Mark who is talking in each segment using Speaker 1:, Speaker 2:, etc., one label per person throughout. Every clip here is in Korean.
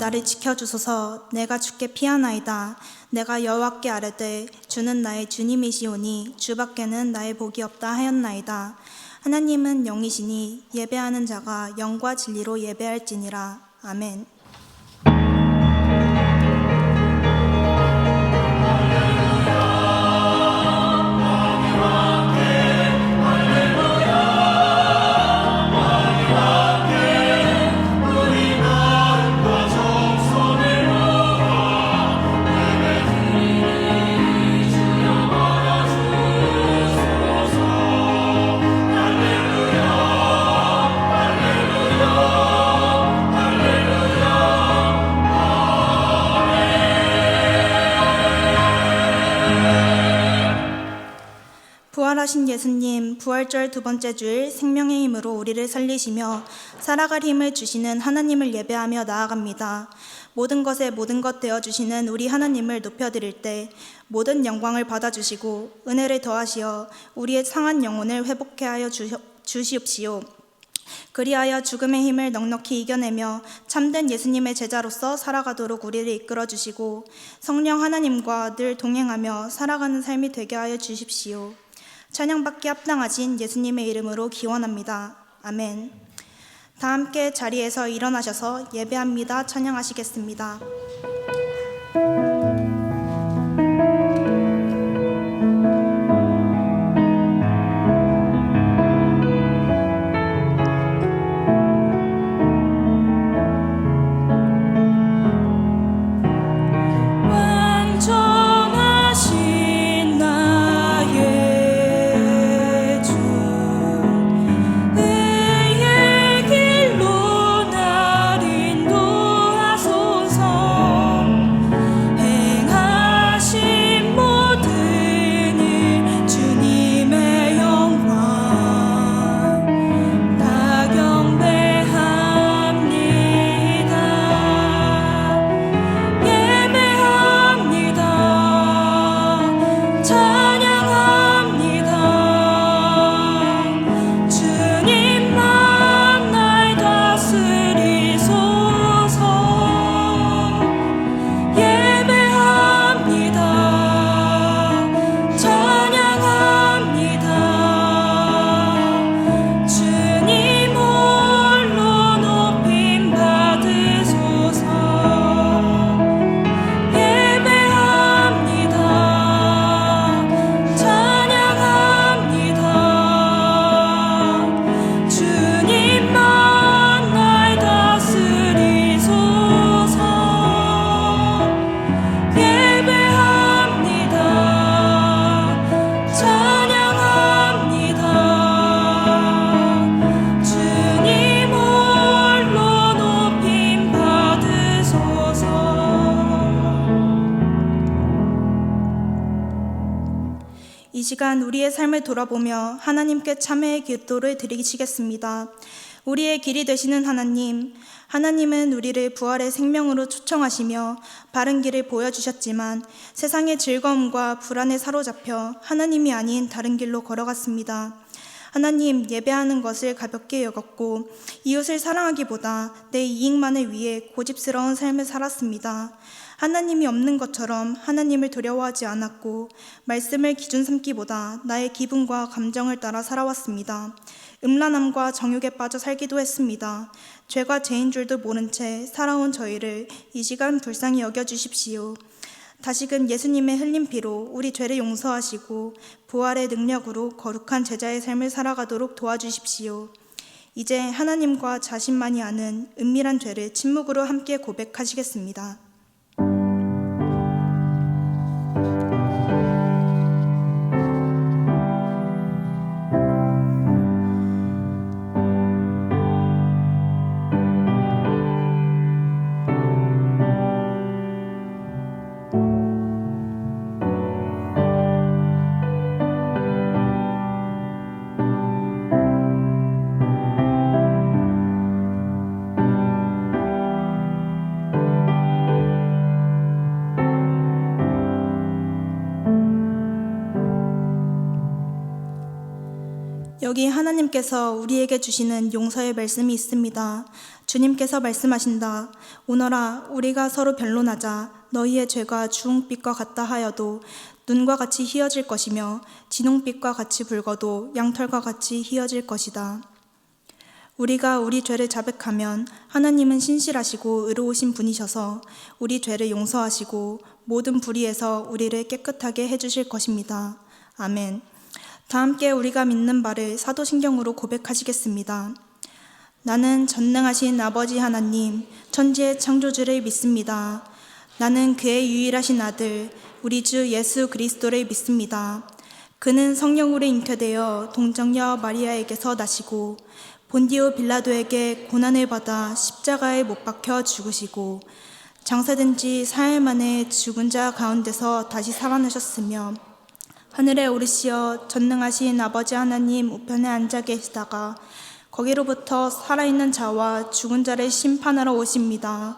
Speaker 1: 나를 지켜주소서. 내가 주께 피하나이다. 내가 여호와께 아뢰되 주는 나의 주님이시오니 주밖에는 나의 복이 없다 하였나이다. 하나님은 영이시니 예배하는 자가 영과 진리로 예배할지니라. 아멘. 부활하신 예수님, 부활절 두 번째 주일 생명의 힘으로 우리를 살리시며 살아갈 힘을 주시는 하나님을 예배하며 나아갑니다. 모든 것에 모든 것 되어주시는 우리 하나님을 높여드릴 때 모든 영광을 받아주시고 은혜를 더하시어 우리의 상한 영혼을 회복케 하여 주시옵시오. 그리하여 죽음의 힘을 넉넉히 이겨내며 참된 예수님의 제자로서 살아가도록 우리를 이끌어주시고 성령 하나님과 늘 동행하며 살아가는 삶이 되게 하여 주십시오. 찬양받기 합당하신 예수님의 이름으로 기원합니다. 아멘. 다 함께 자리에서 일어나셔서 예배합니다. 찬양하시겠습니다. 이 시간 우리의 삶을 돌아보며 하나님께 참회의 기도를 드리시겠습니다. 우리의 길이 되시는 하나님, 하나님은 우리를 부활의 생명으로 초청하시며 바른 길을 보여주셨지만 세상의 즐거움과 불안에 사로잡혀 하나님이 아닌 다른 길로 걸어갔습니다. 하나님, 예배하는 것을 가볍게 여겼고 이웃을 사랑하기보다 내 이익만을 위해 고집스러운 삶을 살았습니다. 하나님이 없는 것처럼 하나님을 두려워하지 않았고 말씀을 기준 삼기보다 나의 기분과 감정을 따라 살아왔습니다. 음란함과 정욕에 빠져 살기도 했습니다. 죄가 죄인 줄도 모른 채 살아온 저희를 이 시간 불쌍히 여겨주십시오. 다시금 예수님의 흘린 피로 우리 죄를 용서하시고 부활의 능력으로 거룩한 제자의 삶을 살아가도록 도와주십시오. 이제 하나님과 자신만이 아는 은밀한 죄를 침묵으로 함께 고백하시겠습니다. 여기 하나님께서 우리에게 주시는 용서의 말씀이 있습니다. 주님께서 말씀하신다. 오너라, 우리가 서로 변론하자. 너희의 죄가 주홍빛과 같다 하여도 눈과 같이 희어질 것이며 진홍빛과 같이 붉어도 양털과 같이 희어질 것이다. 우리가 우리 죄를 자백하면 하나님은 신실하시고 의로우신 분이셔서 우리 죄를 용서하시고 모든 불의에서 우리를 깨끗하게 해주실 것입니다. 아멘. 다 함께 우리가 믿는 바를 사도신경으로 고백하시겠습니다. 나는 전능하신 아버지 하나님, 천지의 창조주를 믿습니다. 나는 그의 유일하신 아들, 우리 주 예수 그리스도를 믿습니다. 그는 성령으로 잉태되어 동정녀 마리아에게서 나시고 본디오 빌라도에게 고난을 받아 십자가에 못 박혀 죽으시고 장사된 지 사흘 만에 죽은 자 가운데서 다시 살아나셨으며 하늘에 오르시어 전능하신 아버지 하나님 우편에 앉아 계시다가 거기로부터 살아있는 자와 죽은 자를 심판하러 오십니다.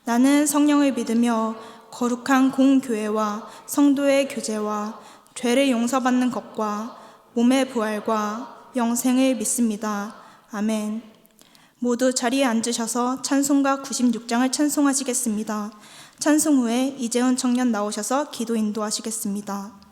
Speaker 1: 나는 성령을 믿으며 거룩한 공교회와 성도의 교제와 죄를 용서받는 것과 몸의 부활과 영생을 믿습니다. 아멘. 모두 자리에 앉으셔서 찬송가 96장을 찬송하시겠습니다. 찬송 후에 이재훈 청년 나오셔서 기도 인도하시겠습니다.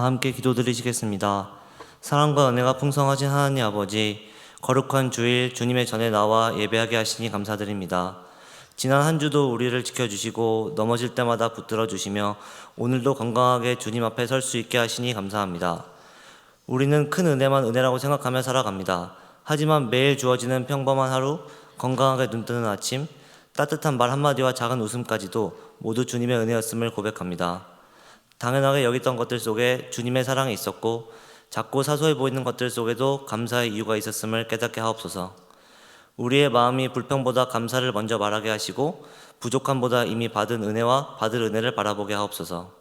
Speaker 2: 다 함께 기도드리시겠습니다. 사랑과 은혜가 풍성하신 하나님 아버지, 거룩한 주일 주님의 전에 나와 예배하게 하시니 감사드립니다. 지난 한 주도 우리를 지켜주시고 넘어질 때마다 붙들어 주시며 오늘도 건강하게 주님 앞에 설 수 있게 하시니 감사합니다. 우리는 큰 은혜만 은혜라고 생각하며 살아갑니다. 하지만 매일 주어지는 평범한 하루, 건강하게 눈뜨는 아침, 따뜻한 말 한마디와 작은 웃음까지도 모두 주님의 은혜였음을 고백합니다. 당연하게 여겼던 것들 속에 주님의 사랑이 있었고 작고 사소해 보이는 것들 속에도 감사의 이유가 있었음을 깨닫게 하옵소서. 우리의 마음이 불평보다 감사를 먼저 말하게 하시고 부족함보다 이미 받은 은혜와 받을 은혜를 바라보게 하옵소서.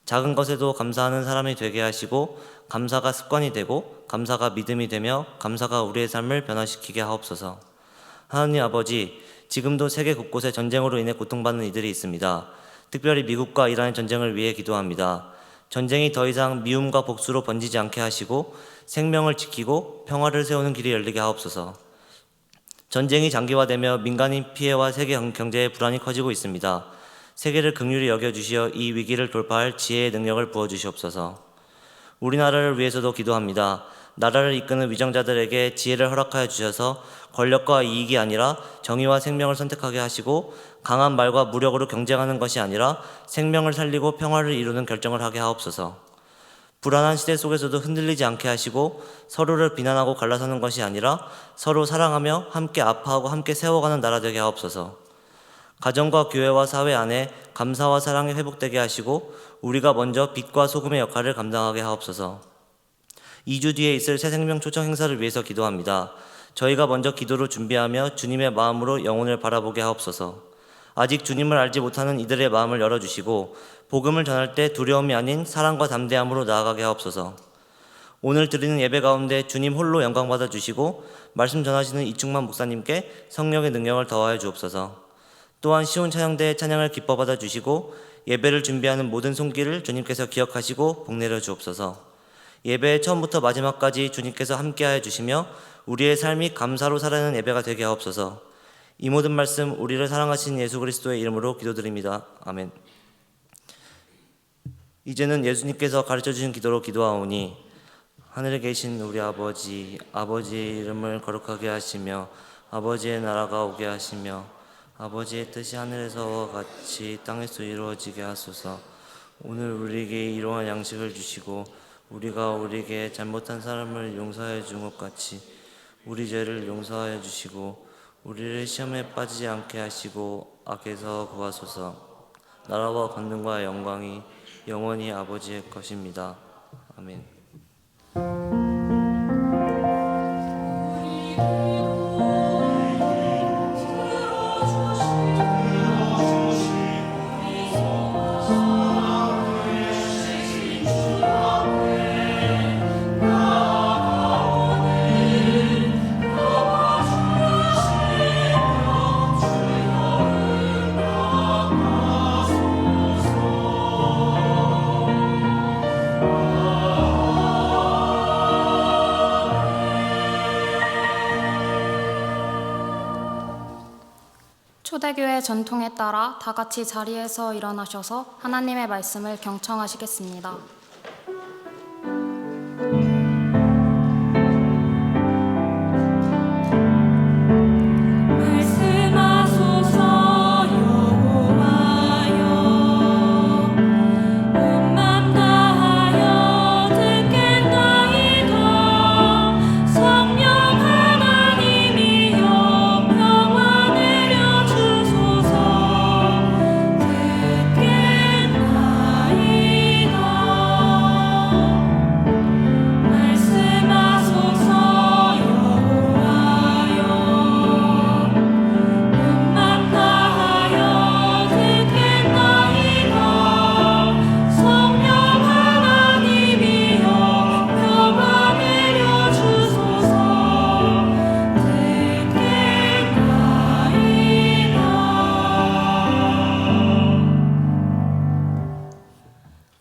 Speaker 2: 작은 것에도 감사하는 사람이 되게 하시고 감사가 습관이 되고 감사가 믿음이 되며 감사가 우리의 삶을 변화시키게 하옵소서. 하나님 아버지, 지금도 세계 곳곳에 전쟁으로 인해 고통받는 이들이 있습니다. 특별히 미국과 이란의 전쟁을 위해 기도합니다. 전쟁이 더 이상 미움과 복수로 번지지 않게 하시고 생명을 지키고 평화를 세우는 길이 열리게 하옵소서. 전쟁이 장기화되며 민간인 피해와 세계 경제의 불안이 커지고 있습니다. 세계를 긍휼히 여겨주시어 이 위기를 돌파할 지혜의 능력을 부어주시옵소서. 우리나라를 위해서도 기도합니다. 나라를 이끄는 위정자들에게 지혜를 허락하여 주셔서 권력과 이익이 아니라 정의와 생명을 선택하게 하시고 강한 말과 무력으로 경쟁하는 것이 아니라 생명을 살리고 평화를 이루는 결정을 하게 하옵소서. 불안한 시대 속에서도 흔들리지 않게 하시고 서로를 비난하고 갈라서는 것이 아니라 서로 사랑하며 함께 아파하고 함께 세워가는 나라 되게 하옵소서. 가정과 교회와 사회 안에 감사와 사랑이 회복되게 하시고 우리가 먼저 빛과 소금의 역할을 감당하게 하옵소서. 2주 뒤에 있을 새생명 초청 행사를 위해서 기도합니다. 저희가 먼저 기도로 준비하며 주님의 마음으로 영혼을 바라보게 하옵소서. 아직 주님을 알지 못하는 이들의 마음을 열어주시고 복음을 전할 때 두려움이 아닌 사랑과 담대함으로 나아가게 하옵소서. 오늘 드리는 예배 가운데 주님 홀로 영광 받아 주시고 말씀 전하시는 이충만 목사님께 성령의 능력을 더하여 주옵소서. 또한 시온 찬양대의 찬양을 기뻐 받아 주시고 예배를 준비하는 모든 손길을 주님께서 기억하시고 복내려 주옵소서. 예배의 처음부터 마지막까지 주님께서 함께하여 주시며 우리의 삶이 감사로 살아가는 예배가 되게 하옵소서. 이 모든 말씀 우리를 사랑하신 예수 그리스도의 이름으로 기도드립니다. 아멘. 이제는 예수님께서 가르쳐주신 기도로 기도하오니 하늘에 계신 우리 아버지, 아버지의 이름을 거룩하게 하시며 아버지의 나라가 오게 하시며 아버지의 뜻이 하늘에서와 같이 땅에서 이루어지게 하소서. 오늘 우리에게 일용할 양식을 주시고 우리가 우리에게 잘못한 사람을 용서하여 준 것 같이 우리 죄를 용서하여 주시고 우리를 시험에 빠지지 않게 하시고 악에서 구하소서. 나라와 권능과 영광이 영원히 아버지의 것입니다. 아멘.
Speaker 3: 초대교회 전통에 따라 다 같이 자리에서 일어나셔서 하나님의 말씀을 경청하시겠습니다.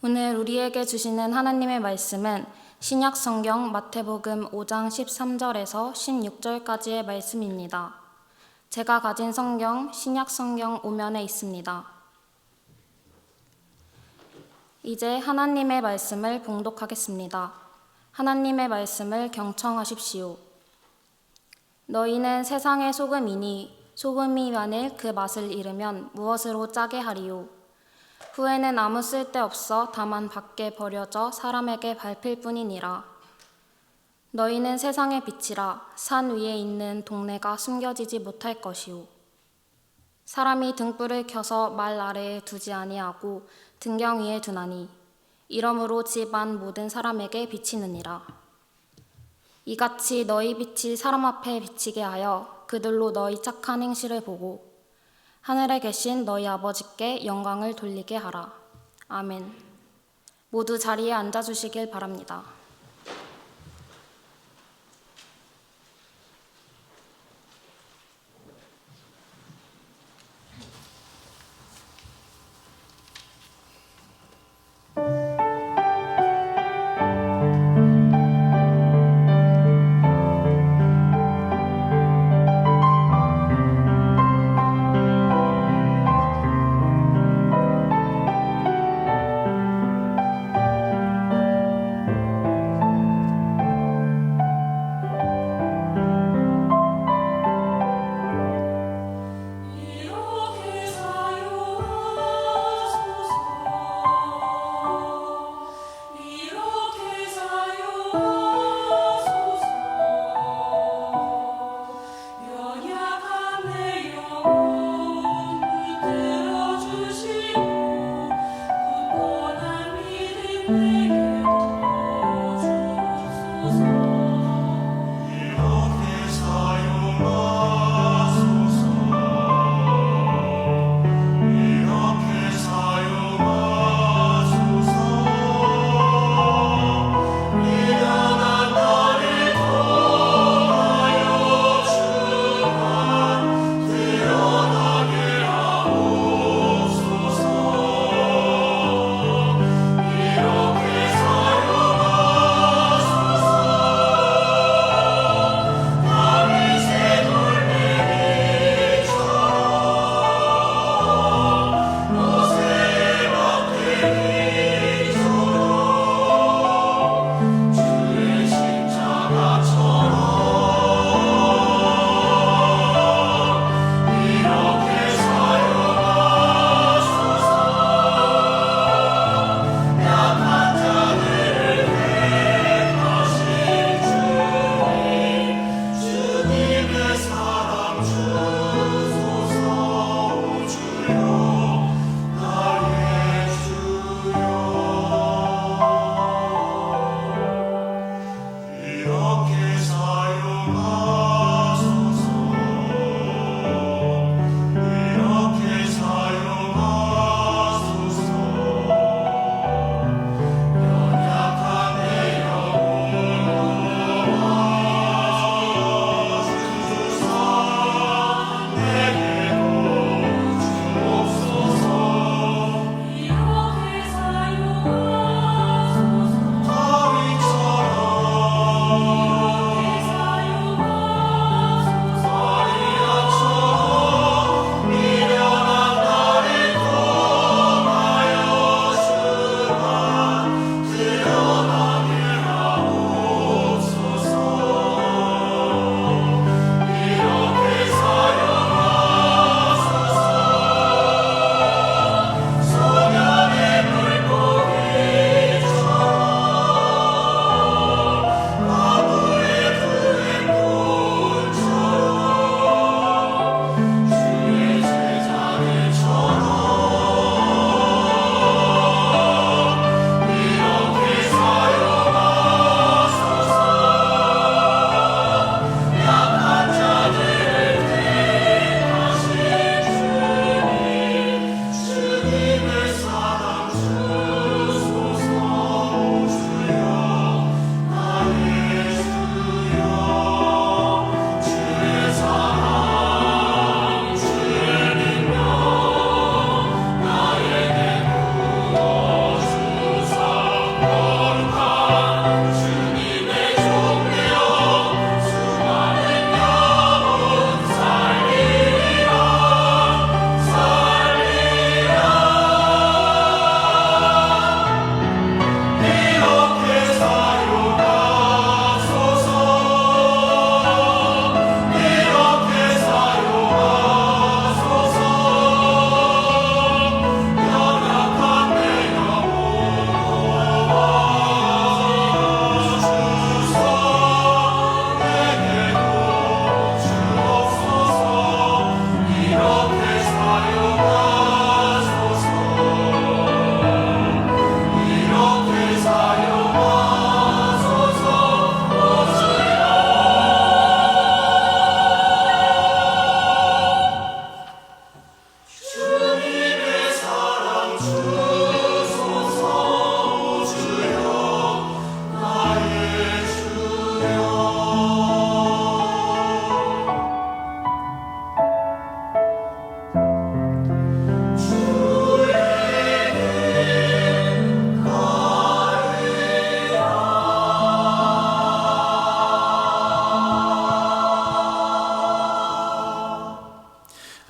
Speaker 3: 오늘 우리에게 주시는 하나님의 말씀은 신약 성경 마태복음 5장 13절에서 16절까지의 말씀입니다. 제가 가진 성경 신약 성경 5면에 있습니다. 이제 하나님의 말씀을 봉독하겠습니다. 하나님의 말씀을 경청하십시오. 너희는 세상의 소금이니 소금이 만일 그 맛을 잃으면 무엇으로 짜게 하리요? 후에는 아무 쓸데없어 다만 밖에 버려져 사람에게 밟힐 뿐이니라. 너희는 세상의 빛이라. 산 위에 있는 동네가 숨겨지지 못할 것이요. 사람이 등불을 켜서 말 아래에 두지 아니하고 등경 위에 두나니 이러므로 집 안 모든 사람에게 비치느니라. 이같이 너희 빛이 사람 앞에 비치게 하여 그들로 너희 착한 행실을 보고 하늘에 계신 너희 아버지께 영광을 돌리게 하라. 아멘. 모두 자리에 앉아주시길 바랍니다.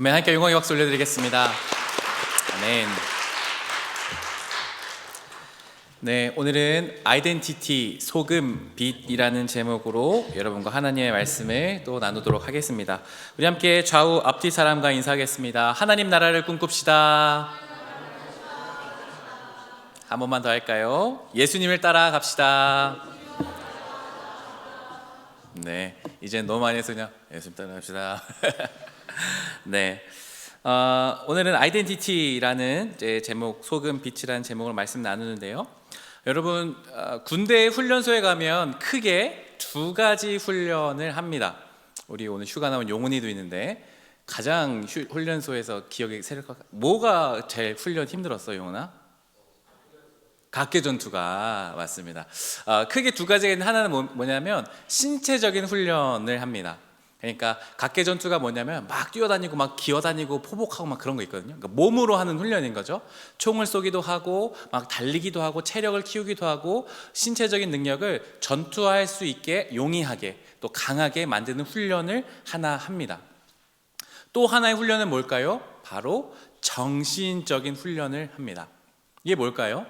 Speaker 4: 아멘. 함께 영광의 박수 올려드리겠습니다. 아멘. 네, 오늘은 아이덴티티, 소금, 빛이라는 제목으로 여러분과 하나님의 말씀을 또 나누도록 하겠습니다. 우리 함께 좌우 앞뒤 사람과 인사하겠습니다. 하나님 나라를 꿈꿉시다. 한 번만 더 할까요? 예수님을 따라 갑시다. 네, 이제 너무 많이 해서 그냥 예수님 따라 갑시다. 네, 오늘은 아이덴티티라는 제목, 소금, 빛이라는 제목으로 말씀 나누는데요. 여러분, 군대 훈련소에 가면 크게 두 가지 훈련을 합니다. 우리 오늘 휴가 나온 용훈이도 있는데 가장 훈련소에서 기억에 새롭게 뭐가 제일 훈련 힘들었어, 용훈아? 각계 전투가 맞습니다. 크게 두 가지가 있는 하나는 뭐냐면 신체적인 훈련을 합니다. 그러니까 각계 전투가 뭐냐면 막 뛰어다니고 막 기어다니고 포복하고 막 그런 거 있거든요. 그러니까 몸으로 하는 훈련인 거죠. 총을 쏘기도 하고 막 달리기도 하고 체력을 키우기도 하고 신체적인 능력을 전투할 수 있게 용이하게 또 강하게 만드는 훈련을 하나 합니다. 또 하나의 훈련은 뭘까요? 바로 정신적인 훈련을 합니다. 이게 뭘까요?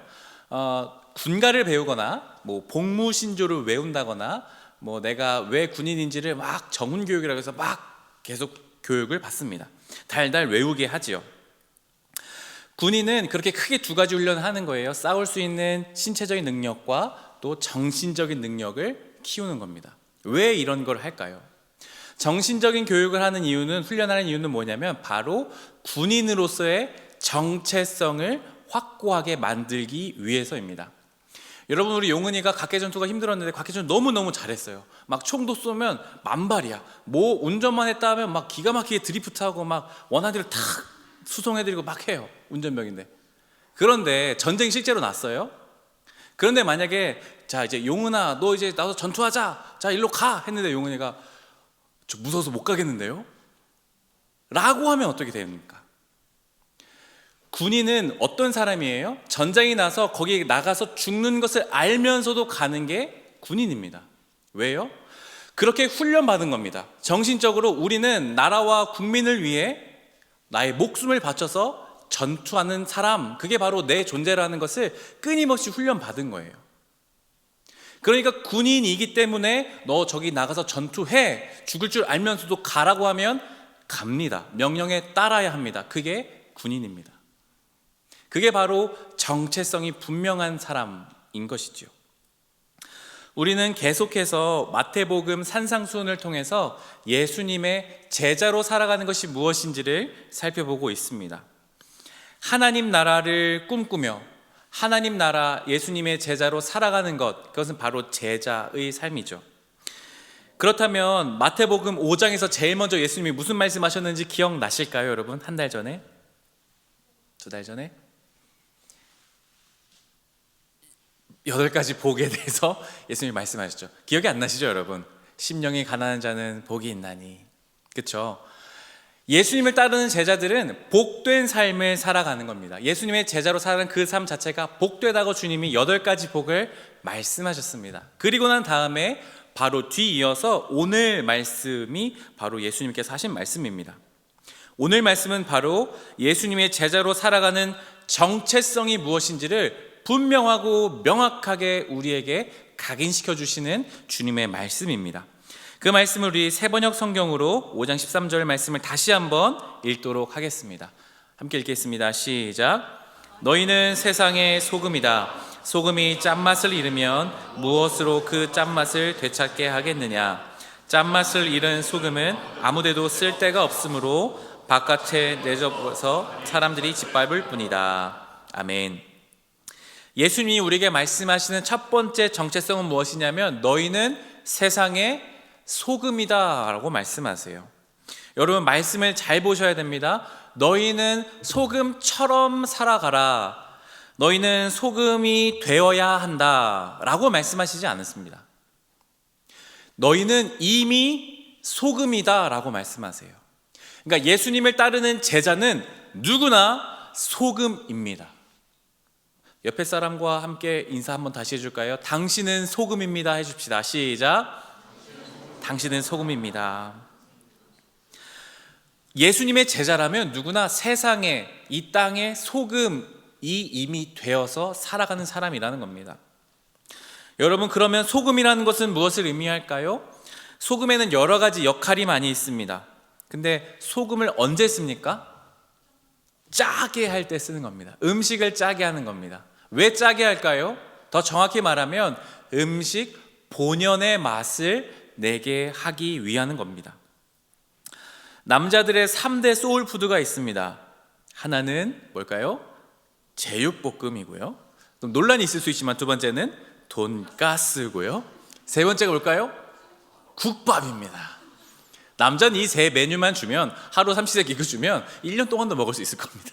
Speaker 4: 군가를 배우거나 뭐 복무신조를 외운다거나 뭐 내가 왜 군인인지를 막 정훈교육이라고 해서 막 계속 교육을 받습니다. 달달 외우게 하지요. 군인은 그렇게 크게 두 가지 훈련을 하는 거예요. 싸울 수 있는 신체적인 능력과 또 정신적인 능력을 키우는 겁니다. 왜 이런 걸 할까요? 정신적인 교육을 하는 이유는, 훈련하는 이유는 뭐냐면 바로 군인으로서의 정체성을 확고하게 만들기 위해서입니다. 여러분, 우리 용은이가 각계 전투가 힘들었는데 각계 전투 너무너무 잘했어요. 막 총도 쏘면 만발이야. 뭐 운전만 했다 하면 막 기가 막히게 드리프트하고 막 원하는 대로 탁 수송해드리고 막 해요. 운전병인데. 그런데 전쟁이 실제로 났어요. 그런데 만약에 자 이제 용은아 너 이제 나도 전투하자. 자 일로 가 했는데 용은이가 저 무서워서 못 가겠는데요? 라고 하면 어떻게 됩니까? 군인은 어떤 사람이에요? 전장이 나서 거기에 나가서 죽는 것을 알면서도 가는 게 군인입니다. 왜요? 그렇게 훈련받은 겁니다. 정신적으로 우리는 나라와 국민을 위해 나의 목숨을 바쳐서 전투하는 사람, 그게 바로 내 존재라는 것을 끊임없이 훈련받은 거예요. 그러니까 군인이기 때문에 너 저기 나가서 전투해, 죽을 줄 알면서도 가라고 하면 갑니다. 명령에 따라야 합니다. 그게 군인입니다. 그게 바로 정체성이 분명한 사람인 것이죠. 우리는 계속해서 마태복음 산상수훈을 통해서 예수님의 제자로 살아가는 것이 무엇인지를 살펴보고 있습니다. 하나님 나라를 꿈꾸며 하나님 나라 예수님의 제자로 살아가는 것, 그것은 바로 제자의 삶이죠. 그렇다면 마태복음 5장에서 제일 먼저 예수님이 무슨 말씀하셨는지 기억나실까요, 여러분? 한 달 전에? 두 달 전에? 8가지 복에 대해서 예수님이 말씀하셨죠. 기억이 안 나시죠, 여러분? 심령이 가난한 자는 복이 있나니. 그렇죠? 예수님을 따르는 제자들은 복된 삶을 살아가는 겁니다. 예수님의 제자로 살아가는 그 삶 자체가 복되다고 주님이 8가지 복을 말씀하셨습니다. 그리고 난 다음에 바로 뒤이어서 오늘 말씀이 바로 예수님께서 하신 말씀입니다. 오늘 말씀은 바로 예수님의 제자로 살아가는 정체성이 무엇인지를 분명하고 명확하게 우리에게 각인시켜 주시는 주님의 말씀입니다. 그 말씀을 우리 새번역 성경으로 5장 13절 말씀을 다시 한번 읽도록 하겠습니다. 함께 읽겠습니다. 시작. 너희는 세상의 소금이다. 소금이 짠맛을 잃으면 무엇으로 그 짠맛을 되찾게 하겠느냐. 짠맛을 잃은 소금은 아무데도 쓸 데가 없으므로 바깥에 내접어서 사람들이 짓밟을 뿐이다. 아멘. 예수님이 우리에게 말씀하시는 첫 번째 정체성은 무엇이냐면 너희는 세상의 소금이다 라고 말씀하세요. 여러분, 말씀을 잘 보셔야 됩니다. 너희는 소금처럼 살아가라. 너희는 소금이 되어야 한다 라고 말씀하시지 않았습니다. 너희는 이미 소금이다 라고 말씀하세요. 그러니까 예수님을 따르는 제자는 누구나 소금입니다. 옆에 사람과 함께 인사 한번 다시 해줄까요? 당신은 소금입니다 해줍시다. 시작. 당신은 소금입니다. 예수님의 제자라면 누구나 세상에, 이 땅에 소금이 이미 되어서 살아가는 사람이라는 겁니다. 여러분, 그러면 소금이라는 것은 무엇을 의미할까요? 소금에는 여러 가지 역할이 많이 있습니다. 근데 소금을 언제 씁니까? 짜게 할 때 쓰는 겁니다. 음식을 짜게 하는 겁니다. 왜 짜게 할까요? 더 정확히 말하면 음식 본연의 맛을 내게 하기 위한 겁니다. 남자들의 3대 소울푸드가 있습니다. 하나는 뭘까요? 제육볶음이고요. 좀 논란이 있을 수 있지만 두 번째는 돈가스고요. 세 번째가 뭘까요? 국밥입니다. 남자는 이 세 메뉴만 주면, 하루 삼시세끼 주면 1년 동안도 먹을 수 있을 겁니다.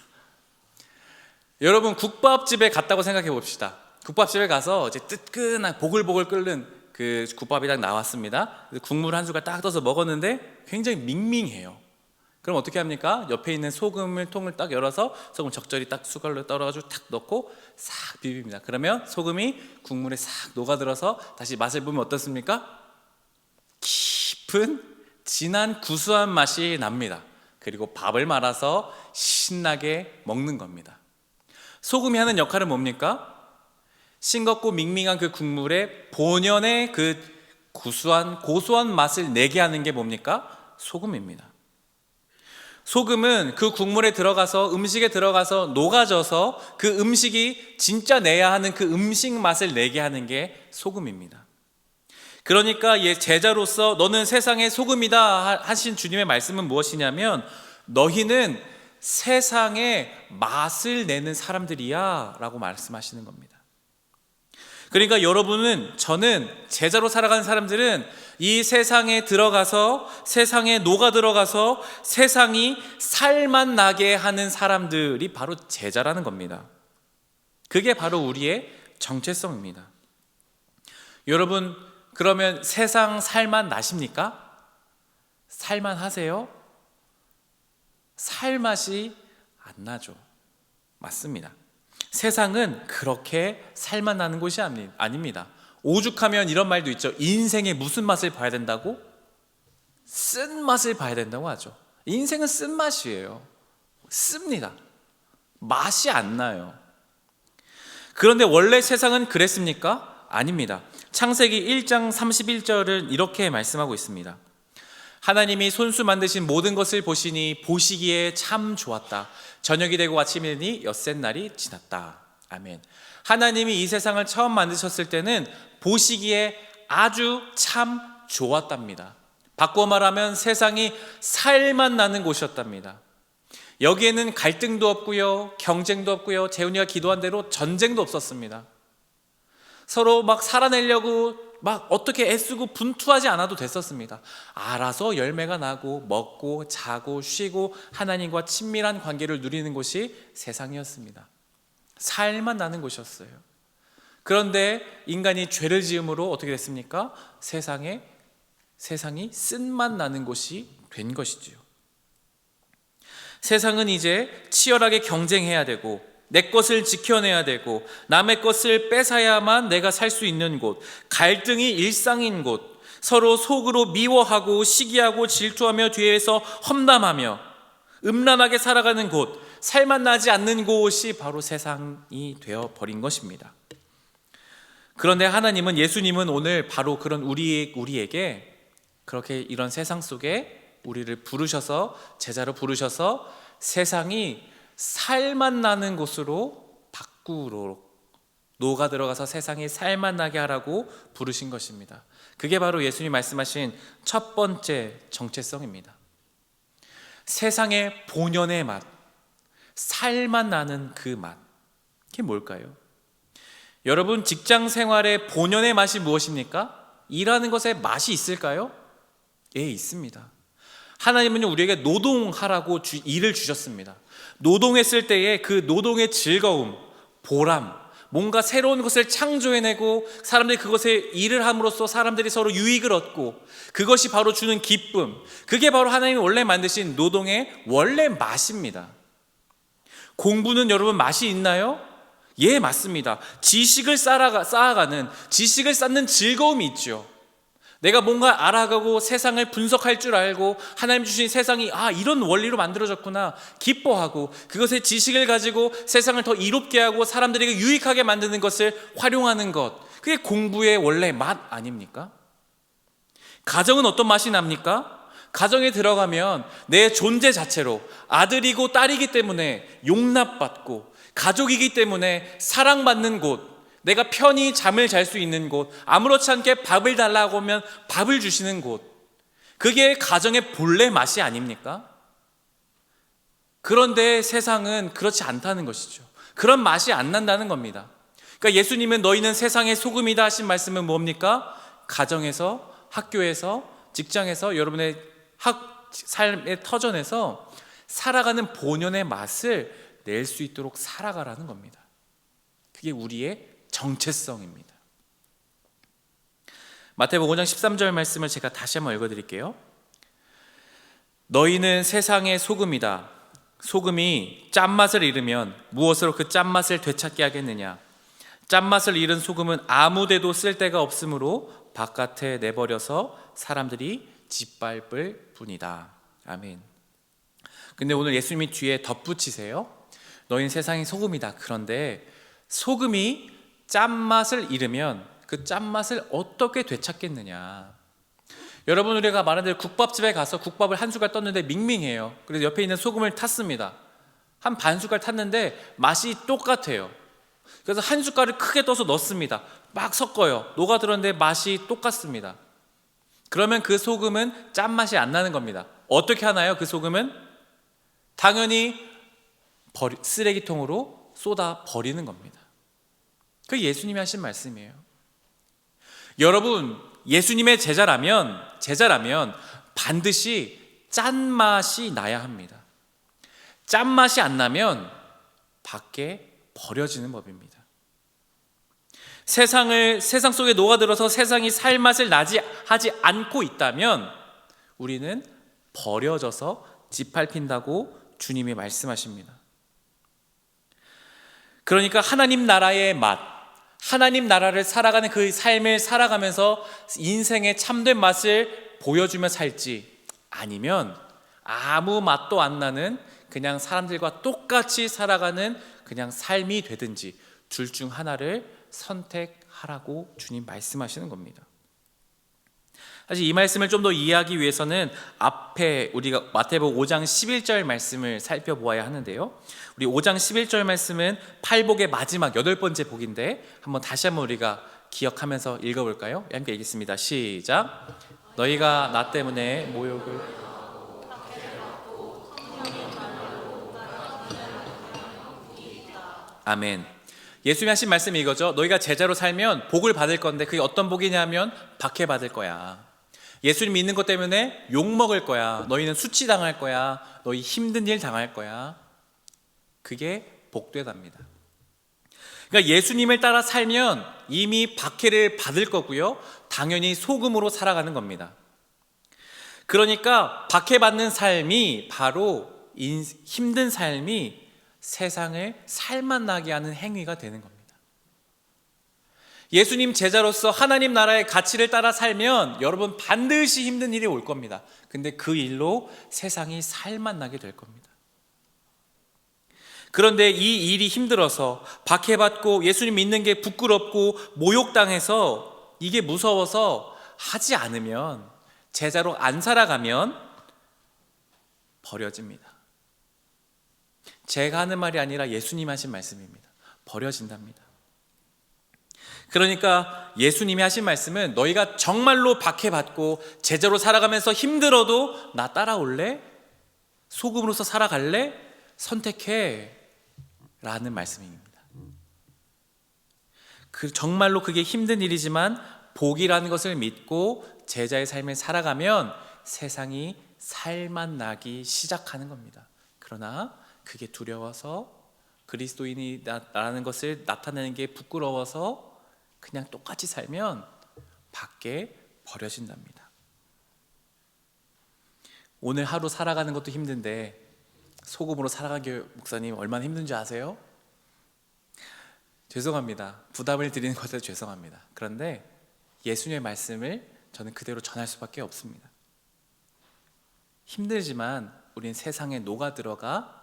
Speaker 4: 여러분, 국밥집에 갔다고 생각해 봅시다. 국밥집에 가서 이제 뜨끈한 보글보글 끓는 그 국밥이 딱 나왔습니다. 국물 한 숟갈 딱 떠서 먹었는데 굉장히 밍밍해요. 그럼 어떻게 합니까? 옆에 있는 소금을 통을 딱 열어서 소금 적절히 딱 숟갈로 떨어가지고 탁 넣고 싹 비빕니다. 그러면 소금이 국물에 싹 녹아들어서 다시 맛을 보면 어떻습니까? 깊은 진한 구수한 맛이 납니다. 그리고 밥을 말아서 신나게 먹는 겁니다. 소금이 하는 역할은 뭡니까? 싱겁고 밍밍한 그 국물에 본연의 그 구수한 고소한 맛을 내게 하는 게 뭡니까? 소금입니다. 소금은 그 국물에 들어가서, 음식에 들어가서 녹아져서 그 음식이 진짜 내야 하는 그 음식 맛을 내게 하는 게 소금입니다. 그러니까 제자로서 너는 세상의 소금이다 하신 주님의 말씀은 무엇이냐면, 너희는 세상의 맛을 내는 사람들이야 라고 말씀하시는 겁니다. 그러니까 여러분은, 저는, 제자로 살아가는 사람들은 이 세상에 들어가서, 세상에 녹아 들어가서 세상이 살맛 나게 하는 사람들이 바로 제자라는 겁니다. 그게 바로 우리의 정체성입니다. 여러분, 그러면 세상 살맛 나십니까? 살맛 하세요? 살맛이 안 나죠. 맞습니다. 세상은 그렇게 살맛 나는 곳이 아닙니다. 오죽하면 이런 말도 있죠. 인생의 무슨 맛을 봐야 된다고? 쓴맛을 봐야 된다고 하죠. 인생은 쓴맛이에요. 씁니다. 맛이 안 나요. 그런데 원래 세상은 그랬습니까? 아닙니다. 창세기 1장 31절은 이렇게 말씀하고 있습니다. 하나님이 손수 만드신 모든 것을 보시니 보시기에 참 좋았다. 저녁이 되고 아침이 되니 엿새 날이 지났다. 아멘. 하나님이 이 세상을 처음 만드셨을 때는 보시기에 아주 참 좋았답니다. 바꿔 말하면 세상이 살맛 나는 곳이었답니다. 여기에는 갈등도 없고요, 경쟁도 없고요, 재훈이가 기도한 대로 전쟁도 없었습니다. 서로 막 살아내려고 막 어떻게 애쓰고 분투하지 않아도 됐었습니다. 알아서 열매가 나고 먹고 자고 쉬고 하나님과 친밀한 관계를 누리는 곳이 세상이었습니다. 살만 나는 곳이었어요. 그런데 인간이 죄를 지음으로 어떻게 됐습니까? 세상이 쓴맛 나는 곳이 된 것이지요. 세상은 이제 치열하게 경쟁해야 되고, 내 것을 지켜내야 되고, 남의 것을 뺏어야만 내가 살 수 있는 곳, 갈등이 일상인 곳, 서로 속으로 미워하고 시기하고 질투하며 뒤에서 험담하며 음란하게 살아가는 곳, 살맛 나지 않는 곳이 바로 세상이 되어버린 것입니다. 그런데 하나님은, 예수님은 오늘 바로 그런 우리에게 그렇게 이런 세상 속에 우리를 부르셔서, 제자로 부르셔서 세상이 살맛 나는 곳으로 밖으로 녹아 들어가서 세상이 살맛 나게 하라고 부르신 것입니다. 그게 바로 예수님 말씀하신 첫 번째 정체성입니다. 세상의 본연의 맛, 살맛 나는 그 맛, 그게 뭘까요? 여러분, 직장 생활의 본연의 맛이 무엇입니까? 일하는 것에 맛이 있을까요? 예, 있습니다. 하나님은 우리에게 노동하라고 일을 주셨습니다. 노동했을 때의 그 노동의 즐거움, 보람, 뭔가 새로운 것을 창조해내고 사람들이 그것에 일을 함으로써 사람들이 서로 유익을 얻고, 그것이 바로 주는 기쁨, 그게 바로 하나님이 원래 만드신 노동의 원래 맛입니다. 공부는 여러분 맛이 있나요? 예, 맞습니다. 지식을 쌓아가는, 지식을 쌓는 즐거움이 있죠. 내가 뭔가 알아가고 세상을 분석할 줄 알고 하나님 주신 세상이 이런 원리로 만들어졌구나 기뻐하고 그것의 지식을 가지고 세상을 더 이롭게 하고 사람들에게 유익하게 만드는 것을 활용하는 것, 그게 공부의 원래 맛 아닙니까? 가정은 어떤 맛이 납니까? 가정에 들어가면 내 존재 자체로 아들이고 딸이기 때문에 용납받고 가족이기 때문에 사랑받는 곳, 내가 편히 잠을 잘 수 있는 곳, 아무렇지 않게 밥을 달라고 하면 밥을 주시는 곳, 그게 가정의 본래 맛이 아닙니까? 그런데 세상은 그렇지 않다는 것이죠. 그런 맛이 안 난다는 겁니다. 그러니까 예수님은 너희는 세상의 소금이다 하신 말씀은 뭡니까? 가정에서, 학교에서, 직장에서, 여러분의 삶의 터전에서 살아가는 본연의 맛을 낼 수 있도록 살아가라는 겁니다. 그게 우리의 정체성입니다. 마태복음 5장 13절 말씀을 제가 다시 한번 읽어드릴게요. 너희는 세상의 소금이다. 소금이 짠맛을 잃으면 무엇으로 그 짠맛을 되찾게 하겠느냐? 짠맛을 잃은 소금은 아무데도 쓸 데가 없으므로 바깥에 내버려서 사람들이 짓밟을 뿐이다. 아멘. 근데 오늘 예수님이 뒤에 덧붙이세요. 너희는 세상의 소금이다. 그런데 소금이 짠맛을 잃으면 그 짠맛을 어떻게 되찾겠느냐? 여러분, 우리가 말한 대로 국밥집에 가서 국밥을 한 숟갈 떴는데 밍밍해요. 그래서 옆에 있는 소금을 탔습니다. 한 반 숟갈 탔는데 맛이 똑같아요. 그래서 한 숟갈을 크게 떠서 넣습니다. 막 섞어요. 녹아들었는데 맛이 똑같습니다. 그러면 그 소금은 짠맛이 안 나는 겁니다. 어떻게 하나요? 그 소금은 당연히 쓰레기통으로 쏟아 버리는 겁니다. 그게 예수님이 하신 말씀이에요. 여러분, 예수님의 제자라면 반드시 짠맛이 나야 합니다. 짠맛이 안 나면 밖에 버려지는 법입니다. 세상 속에 녹아들어서 세상이 살맛을 하지 않고 있다면 우리는 버려져서 짓밟힌다고 주님이 말씀하십니다. 그러니까 하나님 나라의 맛, 하나님 나라를 살아가는 그 삶을 살아가면서 인생의 참된 맛을 보여주며 살지, 아니면 아무 맛도 안 나는 그냥 사람들과 똑같이 살아가는 그냥 삶이 되든지 둘 중 하나를 선택하라고 주님 말씀하시는 겁니다. 사실 이 말씀을 좀 더 이해하기 위해서는 앞에 우리가 마태복음 5장 11절 말씀을 살펴보아야 하는데요. 우리 5장 11절 말씀은 팔복의 마지막 8번째 복인데 다시 한번 우리가 기억하면서 읽어볼까요? 함께 읽겠습니다. 시작. 너희가 나 때문에 모욕을 아멘. 예수님이 하신 말씀이 이거죠. 너희가 제자로 살면 복을 받을 건데 그게 어떤 복이냐면 박해받을 거야. 예수님 믿는 것 때문에 욕먹을 거야. 너희는 수치당할 거야. 너희 힘든 일 당할 거야. 그게 복되답니다. 그러니까 예수님을 따라 살면 이미 박해를 받을 거고요. 당연히 소금으로 살아가는 겁니다. 그러니까 박해받는 삶이 바로 힘든 삶이 세상을 살맛 나게 하는 행위가 되는 겁니다. 예수님 제자로서 하나님 나라의 가치를 따라 살면 여러분 반드시 힘든 일이 올 겁니다. 근데 그 일로 세상이 살맛 나게 될 겁니다. 그런데 이 일이 힘들어서 박해받고 예수님 믿는 게 부끄럽고 모욕당해서 이게 무서워서 하지 않으면, 제자로 안 살아가면 버려집니다. 제가 하는 말이 아니라 예수님 하신 말씀입니다. 버려진답니다. 그러니까 예수님이 하신 말씀은 너희가 정말로 박해받고 제자로 살아가면서 힘들어도 나 따라올래? 소금으로서 살아갈래? 선택해 라는 말씀입니다. 정말로 그게 힘든 일이지만 복이라는 것을 믿고 제자의 삶을 살아가면 세상이 살맛 나기 시작하는 겁니다. 그러나 그게 두려워서 그리스도인이라는 것을 나타내는 게 부끄러워서 그냥 똑같이 살면 밖에 버려진답니다. 오늘 하루 살아가는 것도 힘든데 소금으로 살아가기, 목사님 얼마나 힘든지 아세요? 죄송합니다. 부담을 드리는 것에 죄송합니다. 그런데 예수님의 말씀을 저는 그대로 전할 수밖에 없습니다. 힘들지만 우린 세상에 녹아 들어가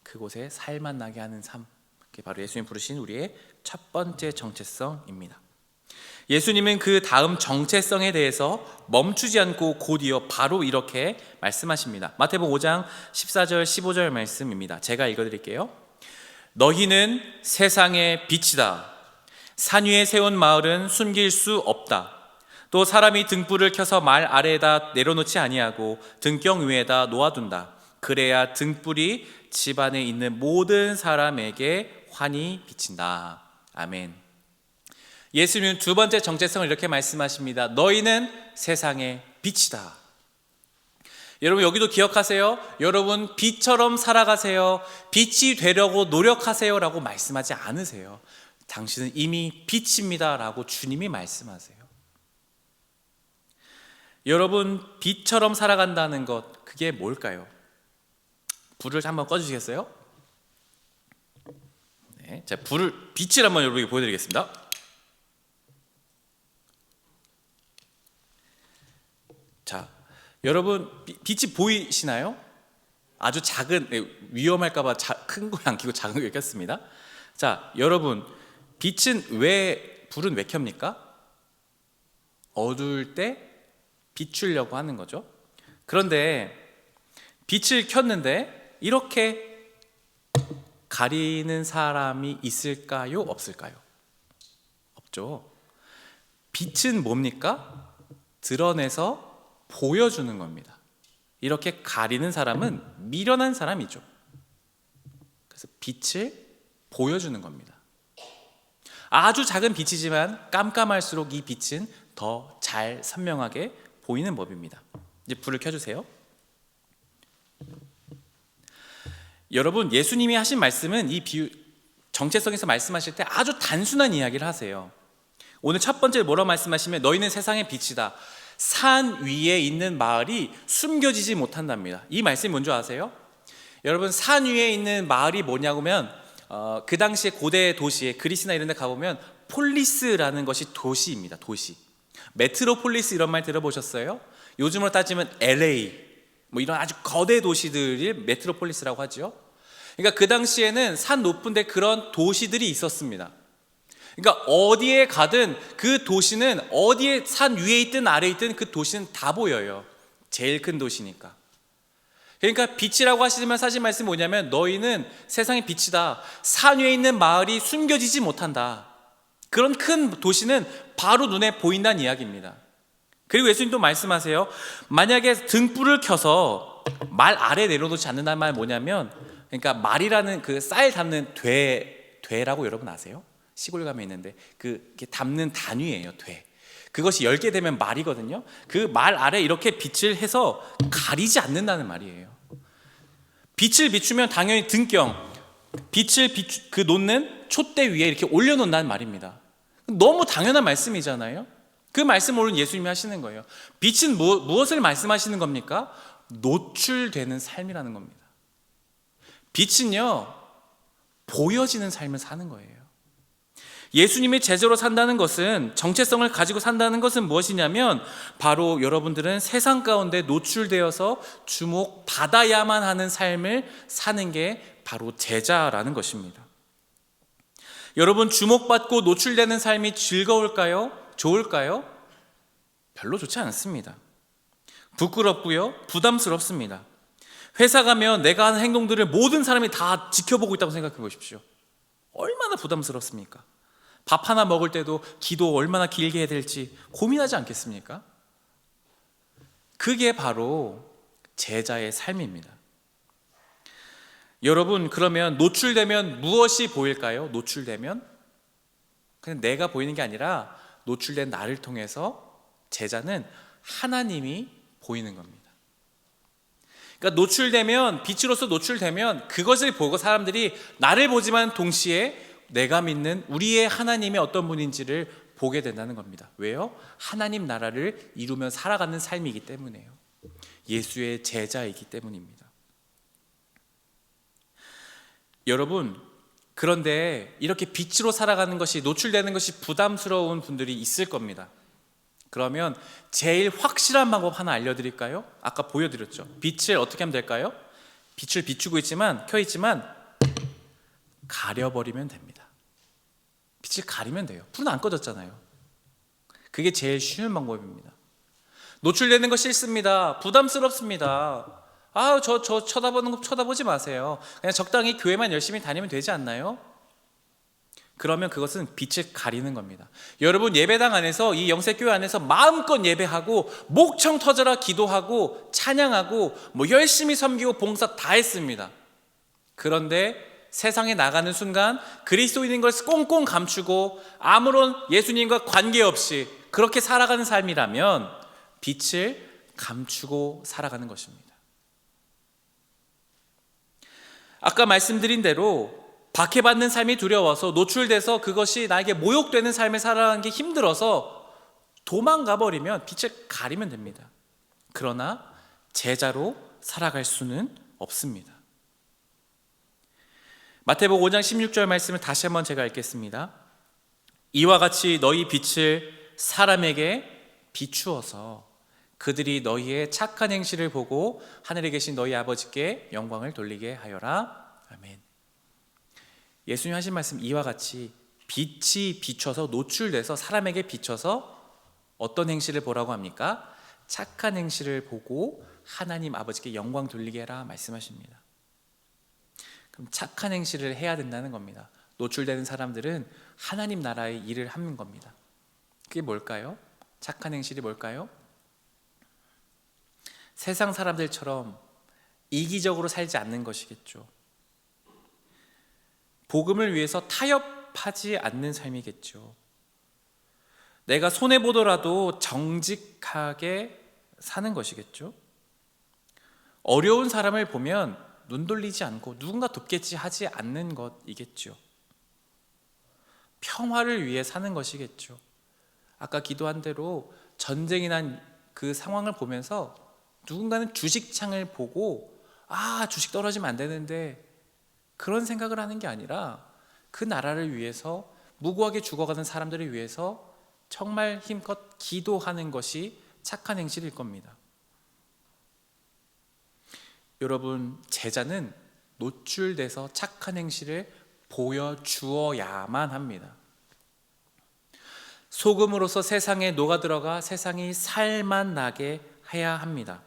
Speaker 4: 그곳에 살맛 나게 하는 삶, 그게 바로 예수님 부르신 우리의 첫 번째 정체성입니다. 예수님은 그 다음 정체성에 대해서 멈추지 않고 곧이어 바로 이렇게 말씀하십니다. 마태복음 5장 14절 15절 말씀입니다. 제가 읽어드릴게요. 너희는 세상의 빛이다. 산 위에 세운 마을은 숨길 수 없다. 또 사람이 등불을 켜서 말 아래에다 내려놓지 아니하고 등경 위에다 놓아둔다. 그래야 등불이 집 안에 있는 모든 사람에게 환히 비친다. 아멘. 예수님은 두 번째 정체성을 이렇게 말씀하십니다. 너희는 세상의 빛이다. 여러분 여기도 기억하세요. 여러분 빛처럼 살아가세요. 빛이 되려고 노력하세요 라고 말씀하지 않으세요. 당신은 이미 빛입니다 라고 주님이 말씀하세요. 여러분 빛처럼 살아간다는 것, 그게 뭘까요? 불을 한번 꺼주시겠어요? 네, 자, 빛을 한번 여러분에게 보여드리겠습니다. 자, 여러분 빛이 보이시나요? 아주 작은, 위험할까봐 큰 거 안 켜고 작은 거 켰습니다. 자, 여러분 불은 왜 켭니까? 어두울 때 비추려고 하는 거죠. 그런데 빛을 켰는데 이렇게 가리는 사람이 있을까요? 없을까요? 없죠. 빛은 뭡니까? 드러내서 보여주는 겁니다. 이렇게 가리는 사람은 미련한 사람이죠. 그래서 빛을 보여주는 겁니다. 아주 작은 빛이지만 깜깜할수록 이 빛은 더 잘 선명하게 보이는 법입니다. 이제 불을 켜주세요. 여러분 예수님이 하신 말씀은 이 비유 정체성에서 말씀하실 때 아주 단순한 이야기를 하세요. 오늘 첫 번째 뭐라고 말씀하시면 너희는 세상의 빛이다. 산 위에 있는 마을이 숨겨지지 못한답니다. 이 말씀이 뭔지 아세요? 여러분 산 위에 있는 마을이 뭐냐면 그 당시에 고대 도시에 그리스나 이런 데 가보면 폴리스라는 것이 도시입니다. 도시. 메트로폴리스 이런 말 들어보셨어요? 요즘으로 따지면 LA 뭐 이런 아주 거대 도시들이 메트로폴리스라고 하죠. 그러니까 그 당시에는 산 높은데 그런 도시들이 있었습니다. 그러니까 어디에 가든 그 도시는 어디에 산 위에 있든 아래에 있든 그 도시는 다 보여요. 제일 큰 도시니까. 그러니까 빛이라고 하시지만 사실 말씀이 뭐냐면 너희는 세상의 빛이다. 산 위에 있는 마을이 숨겨지지 못한다. 그런 큰 도시는 바로 눈에 보인다는 이야기입니다. 그리고 예수님도 말씀하세요. 만약에 등불을 켜서 말 아래 내려놓지 않는다는 말 뭐냐면 그러니까 말이라는 그 쌀 담는 되라고 여러분 아세요? 시골 가면 있는데 그게 담는 단위예요. 돼. 그것이 10개 되면 말이거든요. 그 말 아래 이렇게 빛을 해서 가리지 않는다는 말이에요. 빛을 비추면 당연히 등경, 빛을 놓는 촛대 위에 이렇게 올려놓는다는 말입니다. 너무 당연한 말씀이잖아요. 그 말씀을 오늘 예수님이 하시는 거예요. 빛은 무엇을 말씀하시는 겁니까? 노출되는 삶이라는 겁니다. 빛은요, 보여지는 삶을 사는 거예요. 예수님의 제자로 산다는 것은, 정체성을 가지고 산다는 것은 무엇이냐면 바로 여러분들은 세상 가운데 노출되어서 주목받아야만 하는 삶을 사는 게 바로 제자라는 것입니다. 여러분 주목받고 노출되는 삶이 즐거울까요? 좋을까요? 별로 좋지 않습니다. 부끄럽고요, 부담스럽습니다. 회사 가면 내가 하는 행동들을 모든 사람이 다 지켜보고 있다고 생각해 보십시오. 얼마나 부담스럽습니까? 밥 하나 먹을 때도 기도 얼마나 길게 해야 될지 고민하지 않겠습니까? 그게 바로 제자의 삶입니다. 여러분 그러면 노출되면 무엇이 보일까요? 노출되면 그냥 내가 보이는 게 아니라 노출된 나를 통해서 제자는 하나님이 보이는 겁니다. 그러니까 노출되면, 빛으로서 노출되면 그것을 보고 사람들이 나를 보지만 동시에 내가 믿는 우리의 하나님의 어떤 분인지를 보게 된다는 겁니다. 왜요? 하나님 나라를 이루며 살아가는 삶이기 때문에요. 예수의 제자이기 때문입니다. 여러분 그런데 이렇게 빛으로 살아가는 것이, 노출되는 것이 부담스러운 분들이 있을 겁니다. 그러면 제일 확실한 방법 하나 알려드릴까요? 아까 보여드렸죠. 빛을 어떻게 하면 될까요? 빛을 비추고 있지만, 켜있지만 가려버리면 됩니다. 빛을 가리면 돼요. 불은 안 꺼졌잖아요. 그게 제일 쉬운 방법입니다. 노출되는 거 싫습니다. 부담스럽습니다. 저 쳐다보는 거 쳐다보지 마세요. 그냥 적당히 교회만 열심히 다니면 되지 않나요? 그러면 그것은 빛을 가리는 겁니다. 여러분, 예배당 안에서, 이 영세교회 안에서 마음껏 예배하고 목청 터져라 기도하고 찬양하고 열심히 섬기고 봉사 다 했습니다. 그런데 세상에 나가는 순간 그리스도인인 걸 꽁꽁 감추고 아무런 예수님과 관계없이 그렇게 살아가는 삶이라면 빛을 감추고 살아가는 것입니다. 아까 말씀드린 대로 박해받는 삶이 두려워서, 노출돼서 그것이 나에게 모욕되는 삶을 살아가는 게 힘들어서 도망가 버리면 빛을 가리면 됩니다. 그러나 제자로 살아갈 수는 없습니다. 마태복음 5장 16절 말씀을 다시 한번 제가 읽겠습니다. 이와 같이 너희 빛을 사람에게 비추어서 그들이 너희의 착한 행실을 보고 하늘에 계신 너희 아버지께 영광을 돌리게 하여라. 아멘. 예수님 하신 말씀, 이와 같이 빛이 비춰서, 노출돼서 사람에게 비춰서 어떤 행실을 보라고 합니까? 착한 행실을 보고 하나님 아버지께 영광 돌리게 해라 말씀하십니다. 그럼 착한 행실을 해야 된다는 겁니다. 노출되는 사람들은 하나님 나라의 일을 하는 겁니다. 그게 뭘까요? 착한 행실이 뭘까요? 세상 사람들처럼 이기적으로 살지 않는 것이겠죠. 복음을 위해서 타협하지 않는 삶이겠죠. 내가 손해보더라도 정직하게 사는 것이겠죠. 어려운 사람을 보면 눈 돌리지 않고 누군가 돕겠지 하지 않는 것이겠죠. 평화를 위해 사는 것이겠죠. 아까 기도한 대로 전쟁이 난 그 상황을 보면서 누군가는 주식창을 보고 주식 떨어지면 안 되는데 그런 생각을 하는 게 아니라 그 나라를 위해서, 무고하게 죽어가는 사람들을 위해서 정말 힘껏 기도하는 것이 착한 행실일 겁니다. 여러분, 제자는 노출돼서 착한 행실을 보여주어야만 합니다. 소금으로서 세상에 녹아들어가 세상이 살만 나게 해야 합니다.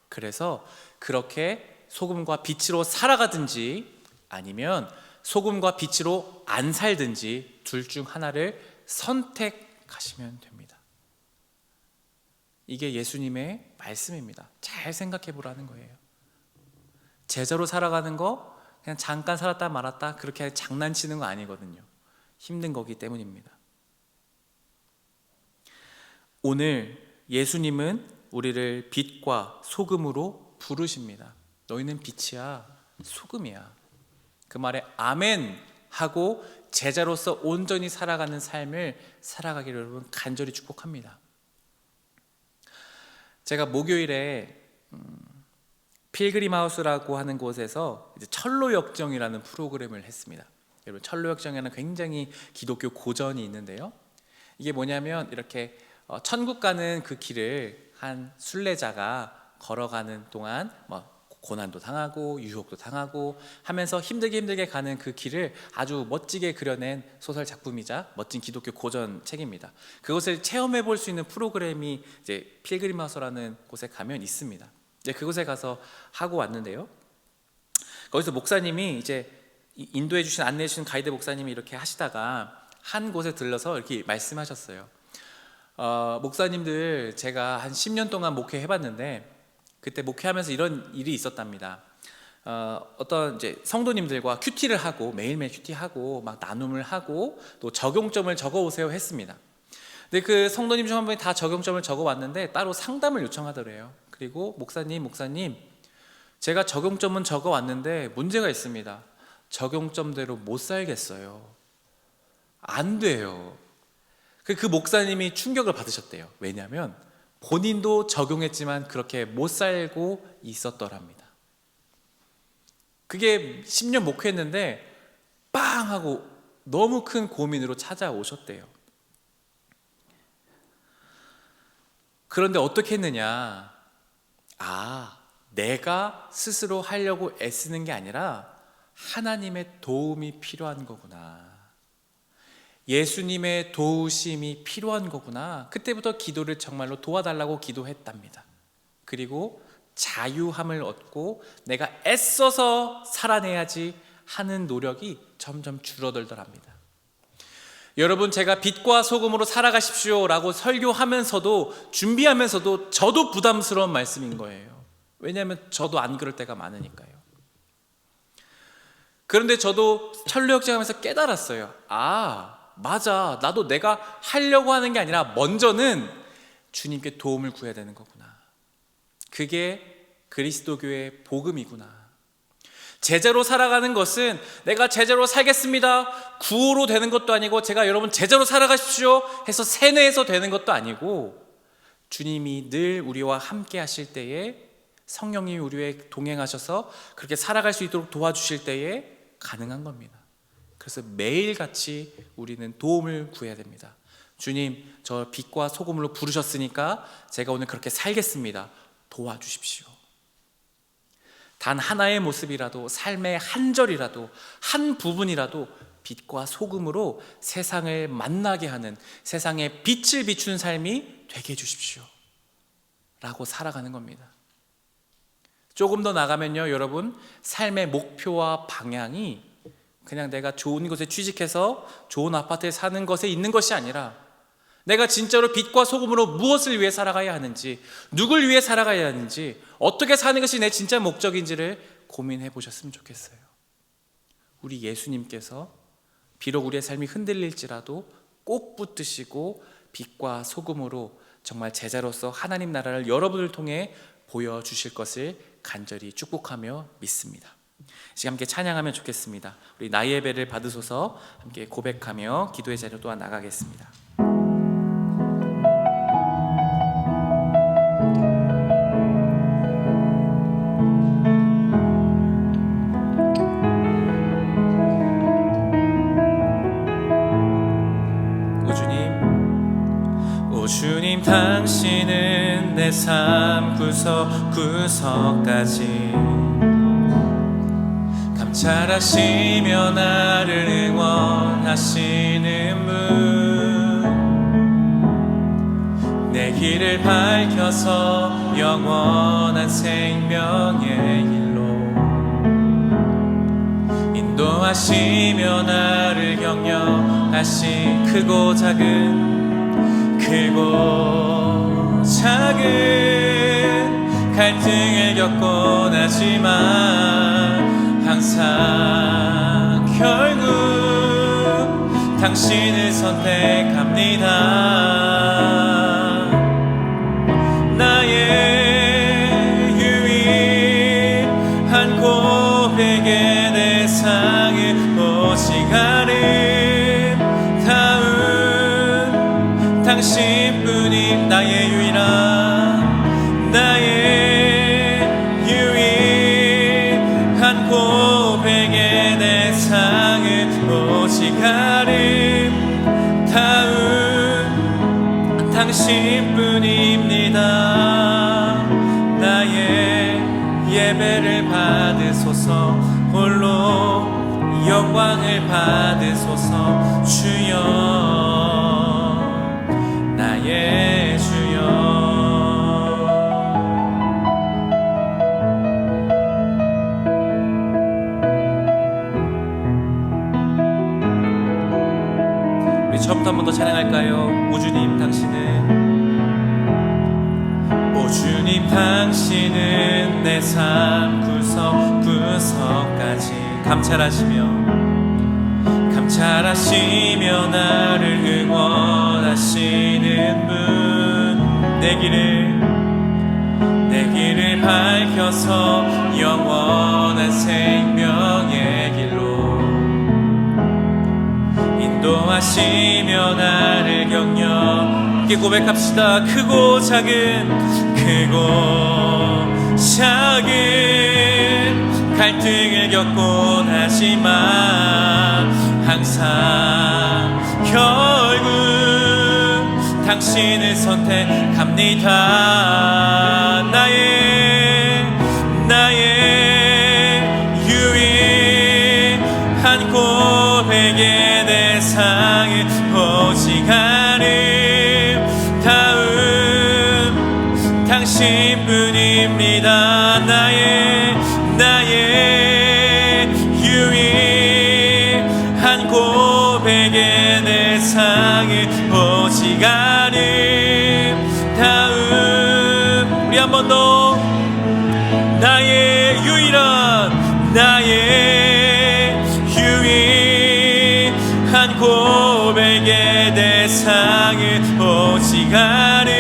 Speaker 4: 그래서 그렇게 소금과 빛으로 살아가든지 아니면 소금과 빛으로 안 살든지 둘 중 하나를 선택하시면 됩니다. 이게 예수님의 말씀입니다. 잘 생각해 보라는 거예요. 제자로 살아가는 거 그냥 잠깐 살았다 말았다 그렇게 장난치는 거 아니거든요. 힘든 거기 때문입니다. 오늘 예수님은 우리를 빛과 소금으로 부르십니다. 너희는 빛이야, 소금이야. 그 말에 아멘 하고 제자로서 온전히 살아가는 삶을 살아가기를 여러분 간절히 축복합니다. 제가 목요일에 필그림하우스라고 하는 곳에서 이제 철로역정이라는 프로그램을 했습니다. 여러분, 철로역정에는 굉장히 기독교 고전이 있는데요. 이게 뭐냐면 이렇게 천국 가는 그 길을 한 순례자가 걸어가는 동안 고난도 당하고 유혹도 당하고 하면서 힘들게 가는 그 길을 아주 멋지게 그려낸 소설 작품이자 멋진 기독교 고전 책입니다. 그것을 체험해 볼 수 있는 프로그램이 이제 필그림하우스라는 곳에 가면 있습니다. 이제 그곳에 가서 하고 왔는데요. 거기서 목사님이 이제 인도해 주신, 안내해 주신 가이드 목사님이 이렇게 하시다가 한 곳에 들러서 이렇게 말씀하셨어요. 목사님들, 제가 한 10년 동안 목회해 봤는데 그때 목회하면서 이런 일이 있었답니다. 어떤 이제 성도님들과 큐티를 하고 매일매일 큐티하고 막 나눔을 하고 또 적용점을 적어오세요 했습니다. 근데 그 성도님 중 한 분이 다 적용점을 적어왔는데 따로 상담을 요청하더래요. 그리고 목사님 제가 적용점은 적어왔는데 문제가 있습니다. 적용점대로 못 살겠어요. 안 돼요. 그 목사님이 충격을 받으셨대요. 왜냐하면 본인도 적용했지만 그렇게 못 살고 있었더랍니다. 그게 10년 목회했는데 빵 하고 너무 큰 고민으로 찾아오셨대요. 그런데 어떻게 했느냐? 내가 스스로 하려고 애쓰는 게 아니라 하나님의 도움이 필요한 거구나. 예수님의 도우심이 필요한 거구나. 그때부터 기도를 정말로 도와달라고 기도했답니다. 그리고 자유함을 얻고 내가 애써서 살아내야지 하는 노력이 점점 줄어들더랍니다. 여러분, 제가 빛과 소금으로 살아가십시오 라고 설교하면서도, 준비하면서도 저도 부담스러운 말씀인 거예요. 왜냐하면 저도 안 그럴 때가 많으니까요. 그런데 저도 철로역정하면서 깨달았어요. 맞아, 나도 내가 하려고 하는 게 아니라 먼저는 주님께 도움을 구해야 되는 거구나. 그게 그리스도교의 복음이구나. 제자로 살아가는 것은 내가 제자로 살겠습니다, 구호로 되는 것도 아니고, 제가 여러분 제자로 살아가십시오 해서 세뇌해서 되는 것도 아니고, 주님이 늘 우리와 함께 하실 때에, 성령님이 우리와 동행하셔서 그렇게 살아갈 수 있도록 도와주실 때에 가능한 겁니다. 그래서 매일같이 우리는 도움을 구해야 됩니다. 주님, 저 빛과 소금으로 부르셨으니까 제가 오늘 그렇게 살겠습니다. 도와주십시오. 단 하나의 모습이라도, 삶의 한 절이라도, 한 부분이라도 빛과 소금으로 세상을 만나게 하는, 세상에 빛을 비추는 삶이 되게 해주십시오 라고 살아가는 겁니다. 조금 더 나가면요, 여러분, 삶의 목표와 방향이 그냥 내가 좋은 곳에 취직해서 좋은 아파트에 사는 것에 있는 것이 아니라, 내가 진짜로 빛과 소금으로 무엇을 위해 살아가야 하는지, 누굴 위해 살아가야 하는지, 어떻게 사는 것이 내 진짜 목적인지를 고민해 보셨으면 좋겠어요. 우리 예수님께서 비록 우리의 삶이 흔들릴지라도 꼭 붙드시고 빛과 소금으로 정말 제자로서 하나님 나라를 여러분을 통해 보여주실 것을 간절히 축복하며 믿습니다. 지금 함께 찬양하면 좋겠습니다. 우리 나의 예배를 받으소서 함께 고백하며 기도의 자리로 또한 나가겠습니다. 오 주님, 당신은 내 삶 구석구석까지 감찰하시며 나를 응원하시는 분, 내 길을 밝혀서 영원한 생명의 길로 인도하시며 나를 격려하시. 크고 작은 갈등을 겪곤 하지만 항상 결국 당신을 선택합니다. 나의 유일한 고백의 대상은 오직 아름다운 당신뿐인 나의 유일한 고백의 대상은 오직 아름다운 당신뿐입니다. 나의 예배를 받으소서, 홀로 영광을 받으소서. 주여, 나의 주여. 우리 처음부터 한 번 더 찬양할까요? 오 주님, 당신은 내 삶 구석구석까지 감찰하시며 나를 응원하시는 분, 내 길을 밝혀서 영원한 생명의 길로 인도하시며 나를 격려. 함께 고백합시다. 크고 작은 갈등을 겪곤 하지만 항상 결국 당신을 선택합니다. 나의 유일한 고백의 대상이 오직 아름다운 당신뿐입니다. 나의 유일한 고백의 대상이 오직 아름다운 우리 한 번 더 나의 유일한 고백의 대상이 오직 아름다운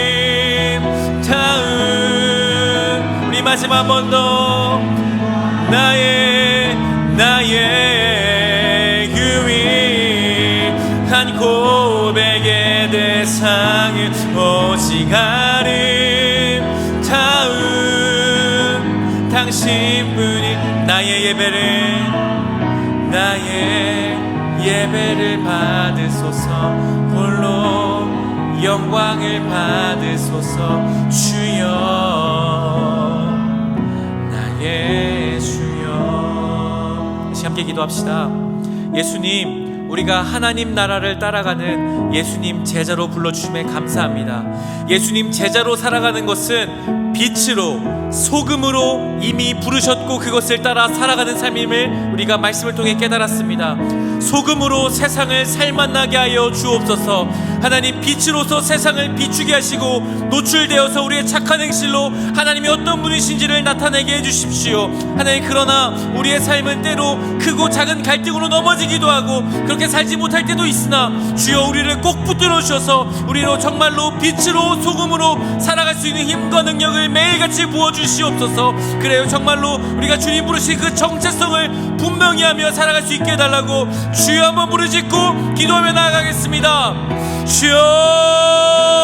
Speaker 4: 우리 마지막 한 번 더 나의 유일한 고백의 대상이 오직 아름다운 당신뿐이 나의 예배를 받으소서 홀로 영광을 받으소서 주여 나의 주여 다시 함께 기도합시다. 예수님, 우리가 하나님 나라를 따라가는 예수님 제자로 불러주심에 감사합니다. 예수님 제자로 살아가는 것은 빛으로 소금으로 이미 부르셨고 그것을 따라 살아가는 삶임을 우리가 말씀을 통해 깨달았습니다. 소금으로 세상을 살맛나게 하여 주옵소서. 하나님, 빛으로서 세상을 비추게 하시고 노출되어서 우리의 착한 행실로 하나님이 어떤 분이신지를 나타내게 해주십시오. 하나님, 그러나 우리의 삶은 때로 크고 작은 갈등으로 넘어지기도 하고 그렇게 살지 못할 때도 있으나 주여 우리를 꼭 붙들어 주셔서 우리로 정말로 빛으로 소금으로 살아갈 수 있는 힘과 능력을 매일같이 부어주시옵소서. 그래요, 정말로 우리가 주님 부르신 그 정체성을 분명히 하며 살아갈 수 있게 해달라고 주여 한번 부르짖고 기도하며 나아가겠습니다.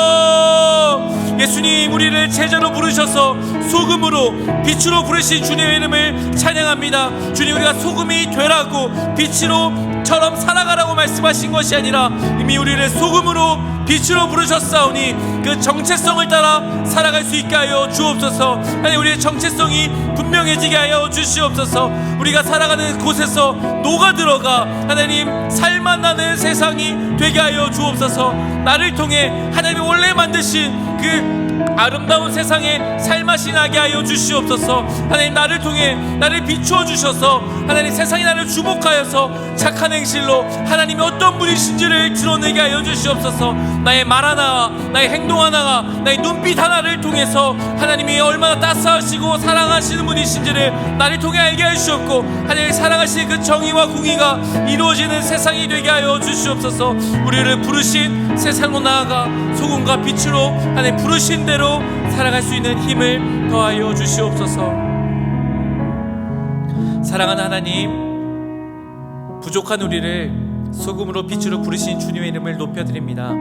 Speaker 4: 주여, 예수님 우리를 제자로 부르셔서 소금으로 빛으로 부르신 주님의 이름을 찬양합니다. 주님, 우리가 소금이 되라고 빛으로처럼 살아가라고 말씀하신 것이 아니라 이미 우리를 소금으로 빛으로 부르셨사오니 그 정체성을 따라 살아갈 수 있게 하여 주옵소서. 하나님, 우리의 정체성이 분명해지게 하여 주시옵소서. 우리가 살아가는 곳에서 녹아들어가 하나님 살맛나는 세상이 되게 하여 주옵소서. 나를 통해 하나님이 원래 만드신 그 아름다운 세상에 살맛이 나게 하여 주시옵소서. 하나님, 나를 통해 나를 비추어 주셔서 하나님 세상이 나를 주목하여서 착한 행실로 하나님이 어떤 분이신지를 드러내게 하여 주시옵소서. 나의 말 하나, 나의 행동 하나가, 나의 눈빛 하나를 통해서 하나님이 얼마나 따스하시고 사랑하시는 분이신지를 나를 통해 알게 하시옵고 하나님이 사랑하시는 그 정의와 공의가 이루어지는 세상이 되게 하여 주시옵소서. 우리를 부르신 세상으로 나아가 소금과 빛으로 하나님 부르신 대로 살아갈 수 있는 힘을 더하여 주시옵소서. 사랑하는 하나님, 부족한 우리를 소금으로 빛으로 부르신 주님의 이름을 높여드립니다.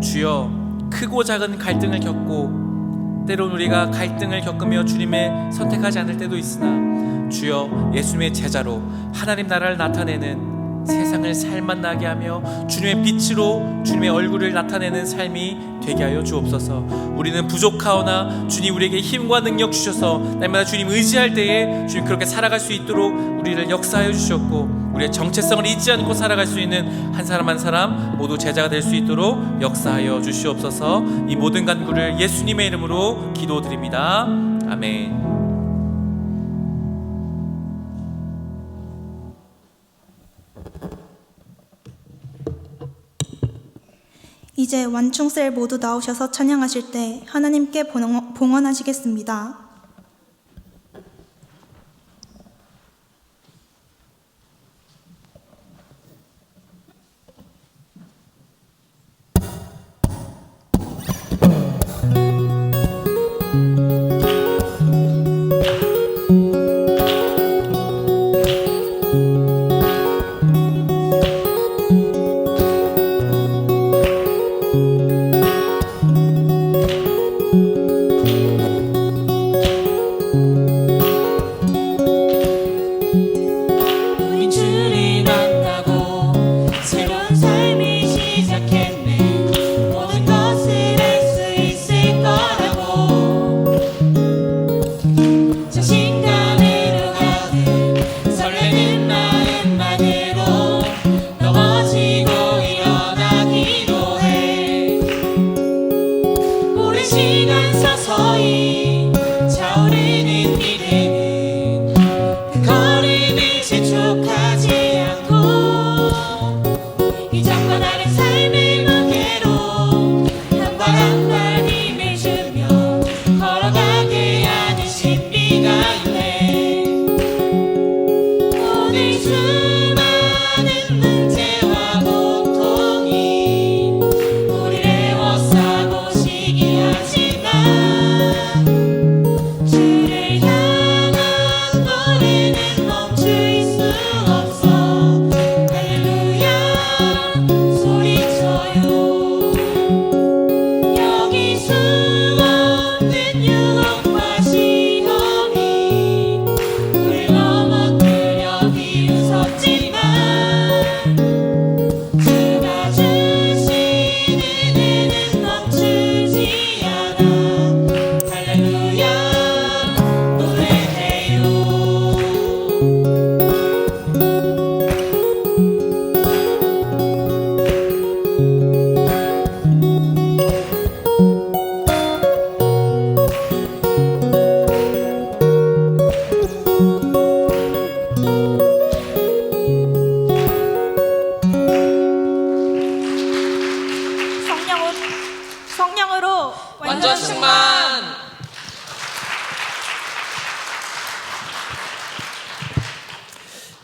Speaker 4: 주여, 크고 작은 갈등을 겪고 때론 우리가 갈등을 겪으며 주님의 선택하지 않을 때도 있으나 주여, 예수님의 제자로 하나님 나라를 나타내는 세상을 살맛나게 하며 주님의 빛으로 주님의 얼굴을 나타내는 삶이 되게 하여 주옵소서. 우리는 부족하오나 주님 우리에게 힘과 능력 주셔서 날마다 주님 의지할 때에 주님 그렇게 살아갈 수 있도록 우리를 역사하여 주셨고 우리의 정체성을 잊지 않고 살아갈 수 있는 한 사람 한 사람 모두 제자가 될 수 있도록 역사하여 주시옵소서. 이 모든 간구를 예수님의 이름으로 기도드립니다. 아멘.
Speaker 1: 이제 완충셀 모두 나오셔서 찬양하실 때 하나님께 봉헌하시겠습니다.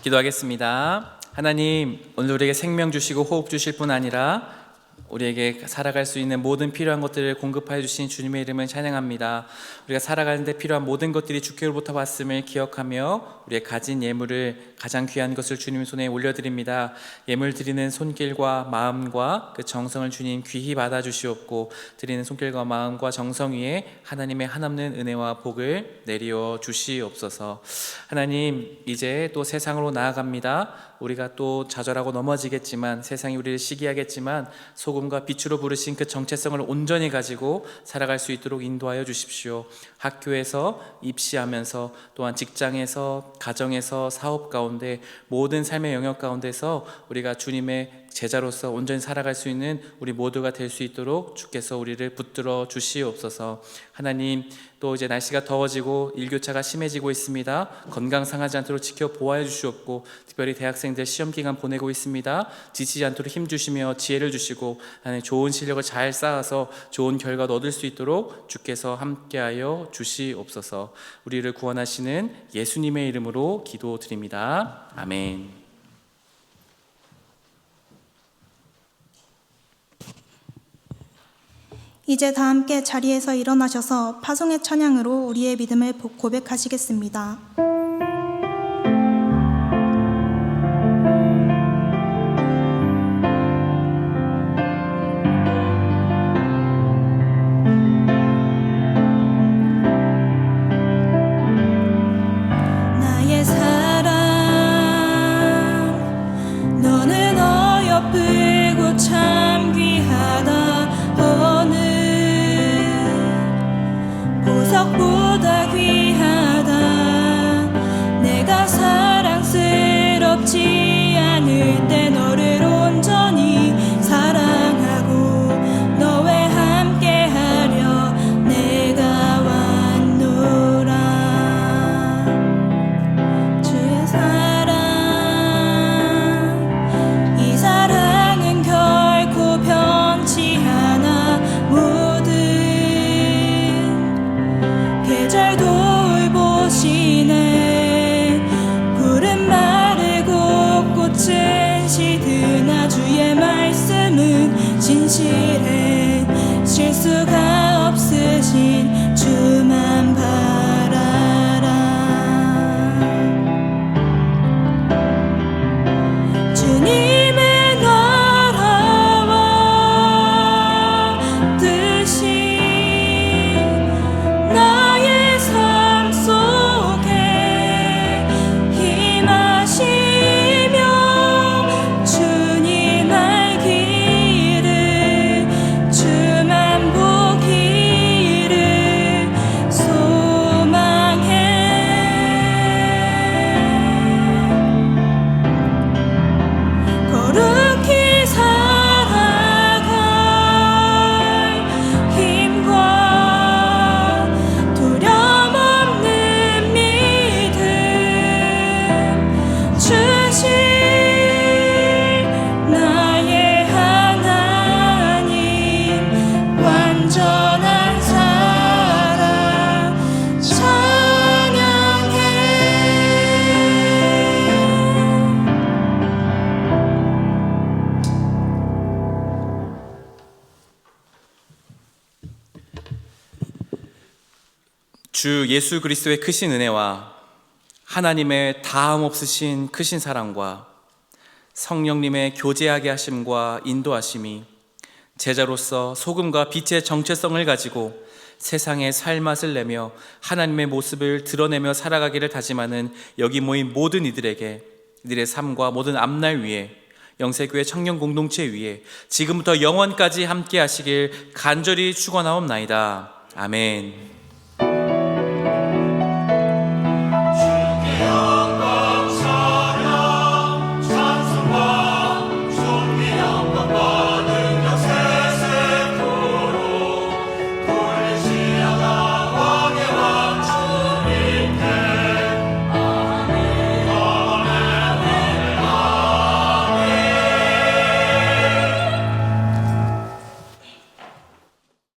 Speaker 4: 기도하겠습니다. 하나님, 오늘 우리에게 생명 주시고 호흡 주실 뿐 아니라 우리에게 살아갈 수 있는 모든 필요한 것들을 공급하여 주신 주님의 이름을 찬양합니다. 우리가 살아가는데 필요한 모든 것들이 주께로부터 왔음을 기억하며 우리의 가진 예물을, 가장 귀한 것을 주님 손에 올려드립니다. 예물 드리는 손길과 마음과 그 정성을 주님 귀히 받아주시옵고, 드리는 손길과 마음과 정성 위에 하나님의 한없는 은혜와 복을 내리어 주시옵소서. 하나님, 이제 또 세상으로 나아갑니다. 우리가 또 좌절하고 넘어지겠지만, 세상이 우리를 시기하겠지만 소금과 빛으로 부르신 그 정체성을 온전히 가지고 살아갈 수 있도록 인도하여 주십시오. 학교에서, 입시하면서, 또한 직장에서, 가정에서, 사업 가운데, 모든 삶의 영역 가운데서 우리가 주님의 제자로서 온전히 살아갈 수 있는 우리 모두가 될 수 있도록 주께서 우리를 붙들어 주시옵소서. 하나님, 또 이제 날씨가 더워지고 일교차가 심해지고 있습니다. 건강 상하지 않도록 지켜보아야 주시옵고, 특별히 대학생들 시험기간 보내고 있습니다. 지치지 않도록 힘주시며 지혜를 주시고, 하나님 좋은 실력을 잘 쌓아서 좋은 결과도 얻을 수 있도록 주께서 함께하여 주시옵소서. 우리를 구원하시는 예수님의 이름으로 기도드립니다. 아멘.
Speaker 1: 이제 다 함께 자리에서 일어나셔서 파송의 찬양으로 우리의 믿음을 고백하시겠습니다. 나의 사랑, 너는 어여쁘고 참 귀하다. 어느 보석보다 귀하다. 내가 사랑스럽지 않을 때 너를 온전히 사랑하고 너와 함께하려 내가 왔노라. 주의 사랑, 이 사랑은 결코 변치 않아. 모든 계절 돌보시네. 푸른 마르고 꽃은 시드나 주의 말씀은 진실해. 실수가 없으신 주만 바라라. 주님의 나라와 뜻이 나의 삶 속에 임하시며 주님 알기를, 주만 보기를 소망해. 거룩히 살아갈 힘과 두려움 없는 믿음 주실 나의 하나님. 완전한 사랑 찬양해.
Speaker 4: 주 예수 그리스도의 크신 은혜와 하나님의 다함 없으신 크신 사랑과 성령님의 교제하게 하심과 인도하심이 제자로서 소금과 빛의 정체성을 가지고 세상에 살맛을 내며 하나님의 모습을 드러내며 살아가기를 다짐하는 여기 모인 모든 이들에게, 이들의 삶과 모든 앞날 위에, 영세교회 청년 공동체 위에 지금부터 영원까지 함께 하시길 간절히 축원하옵나이다. 아멘.